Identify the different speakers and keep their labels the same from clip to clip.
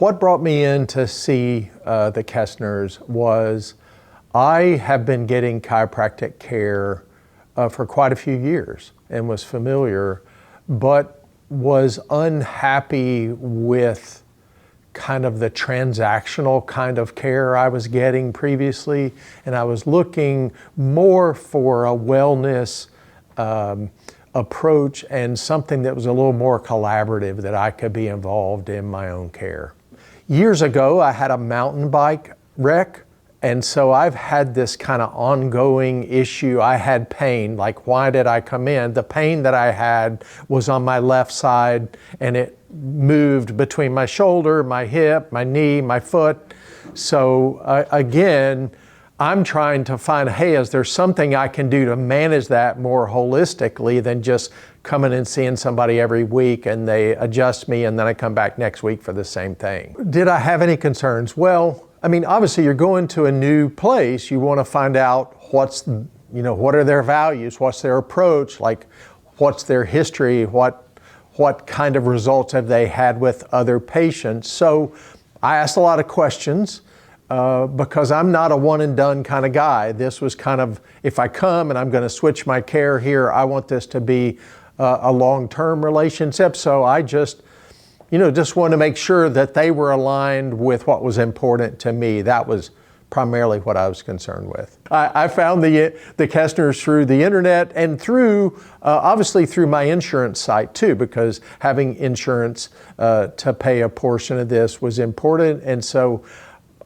Speaker 1: What brought me in to see the Kestners was I have been getting chiropractic care for quite a few years and was familiar, but was unhappy with kind of the transactional kind of care I was getting previously. And I was looking more for a wellness approach and something that was a little more collaborative, that I could be involved in my own care. Years ago, I had a mountain bike wreck. And so I've had this kind of ongoing issue. I had pain, like why did I come in? The pain that I had was on my left side, and it moved between my shoulder, my hip, my knee, my foot. So again, I'm trying to find, hey, is there something I can do to manage that more holistically than just coming and seeing somebody every week and they adjust me and then I come back next week for the same thing? Did I have any concerns? Well, I mean, obviously you're going to a new place. You want to find out what are their values, what's their approach, like what's their history, what kind of results have they had with other patients. So I asked a lot of questions because I'm not a one and done kind of guy. This was kind of, if I come and I'm going to switch my care here, I want this to be a long-term relationship. So I just want to make sure that they were aligned with what was important to me. That was primarily what I was concerned with. I found the Kestners through the internet and obviously through my insurance site too, because having insurance to pay a portion of this was important. And so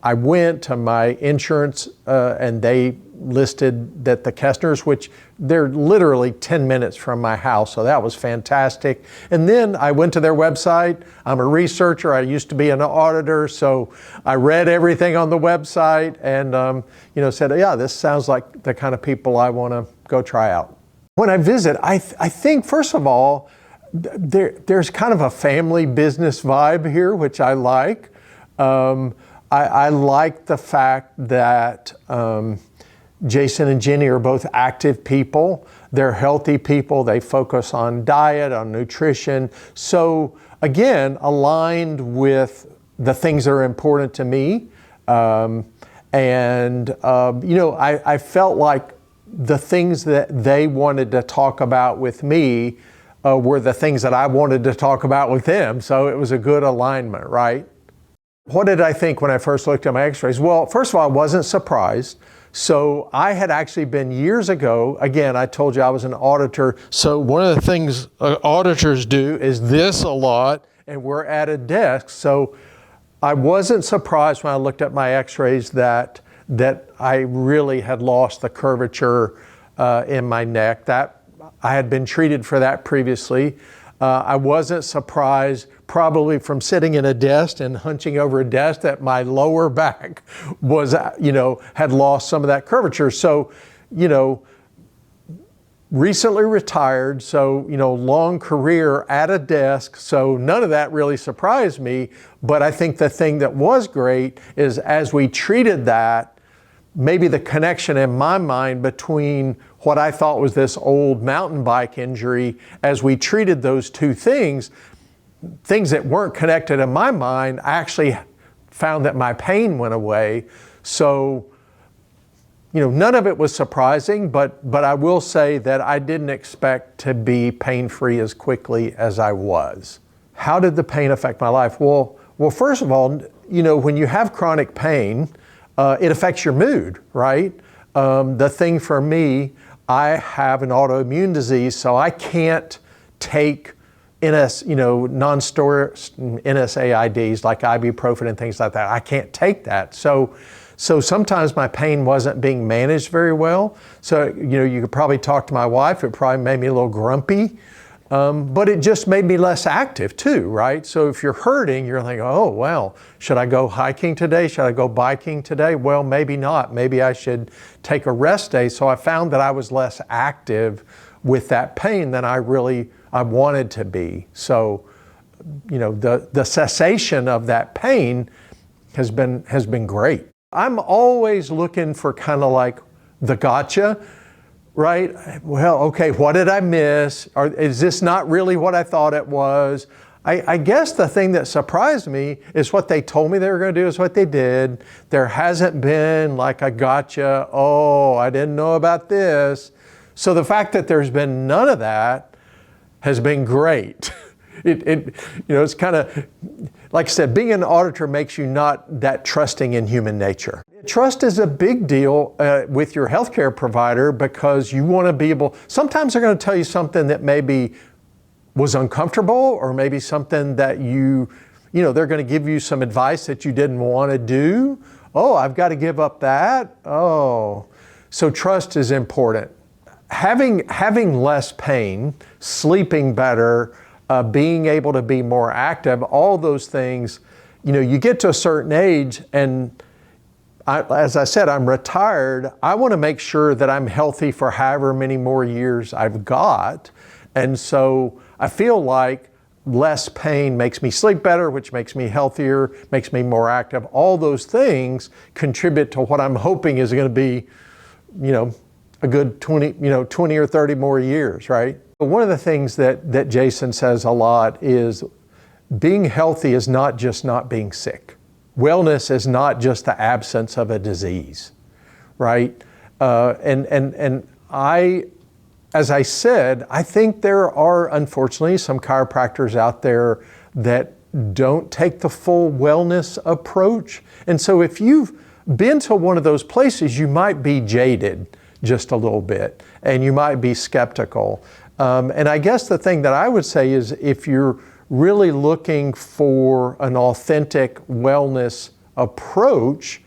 Speaker 1: I went to my insurance and they listed that the Kestners, which they're literally 10 minutes from my house, so that was fantastic. And then I went to their website. I'm a researcher. I used to be an auditor, so I read everything on the website and said, yeah, this sounds like the kind of people I want to go try out. When I visit, I think, first of all, there's kind of a family business vibe here, which I like. I like the fact that Jason and Jenny are both active people. They're healthy people. They focus on diet, on nutrition. So again, aligned with the things that are important to me. I felt like the things that they wanted to talk about with me were the things that I wanted to talk about with them. So it was a good alignment, right? What did I think when I first looked at my x-rays? Well, first of all, I wasn't surprised. So I had actually been years ago, again, I told you I was an auditor. So one of the things auditors do is this a lot, and we're at a desk. So I wasn't surprised when I looked at my x-rays that I really had lost the curvature in my neck. That I had been treated for that previously. I wasn't surprised, probably from sitting in a desk and hunching over a desk, that my lower back was, had lost some of that curvature. So, recently retired, so, long career at a desk. So none of that really surprised me. But I think the thing that was great is as we treated that, maybe the connection in my mind between what I thought was this old mountain bike injury, as we treated those two things that weren't connected in my mind, I actually found that my pain went away. So, none of it was surprising, but I will say that I didn't expect to be pain-free as quickly as I was. How did the pain affect my life? Well, first of all, when you have chronic pain, it affects your mood, right? The thing for me, I have an autoimmune disease, so I can't take non-steroidal NSAIDs like ibuprofen and things like that. I can't take that. So sometimes my pain wasn't being managed very well. So, you could probably talk to my wife. It probably made me a little grumpy. But it just made me less active too, right? So if you're hurting, you're thinking, oh, well, should I go hiking today? Should I go biking today? Well, maybe not. Maybe I should take a rest day. So I found that I was less active with that pain than I wanted to be. So, the cessation of that pain has been great. I'm always looking for kind of like the gotcha. Right? Well, okay, what did I miss? Is this not really what I thought it was? I guess the thing that surprised me is what they told me they were going to do is what they did. There hasn't been like a gotcha, oh, I didn't know about this. So the fact that there's been none of that has been great. It's kind of, like I said, being an auditor makes you not that trusting in human nature. Trust is a big deal with your healthcare provider because you want to be able, sometimes they're going to tell you something that maybe was uncomfortable or maybe something that they're going to give you some advice that you didn't want to do. Oh, I've got to give up that. Oh, so trust is important. Having less pain, sleeping better, being able to be more active, all those things, you get to a certain age and as I said, I'm retired. I want to make sure that I'm healthy for however many more years I've got. And so I feel like less pain makes me sleep better, which makes me healthier, makes me more active. All those things contribute to what I'm hoping is going to be, a good 20 or 30 more years, right? One of the things that Jason says a lot is being healthy is not just not being sick. Wellness is not just the absence of a disease, right? And as I said, I think there are unfortunately some chiropractors out there that don't take the full wellness approach. And so if you've been to one of those places, you might be jaded just a little bit and you might be skeptical. And I guess the thing that I would say is if you're really looking for an authentic wellness approach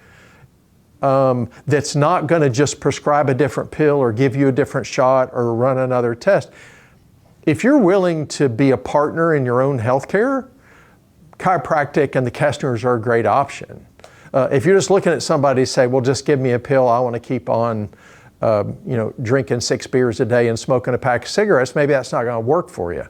Speaker 1: that's not going to just prescribe a different pill or give you a different shot or run another test. If you're willing to be a partner in your own healthcare, chiropractic and the Kestners are a great option. If you're just looking at somebody say, well, just give me a pill, I want to keep on drinking 6 beers a day and smoking a pack of cigarettes, maybe that's not going to work for you.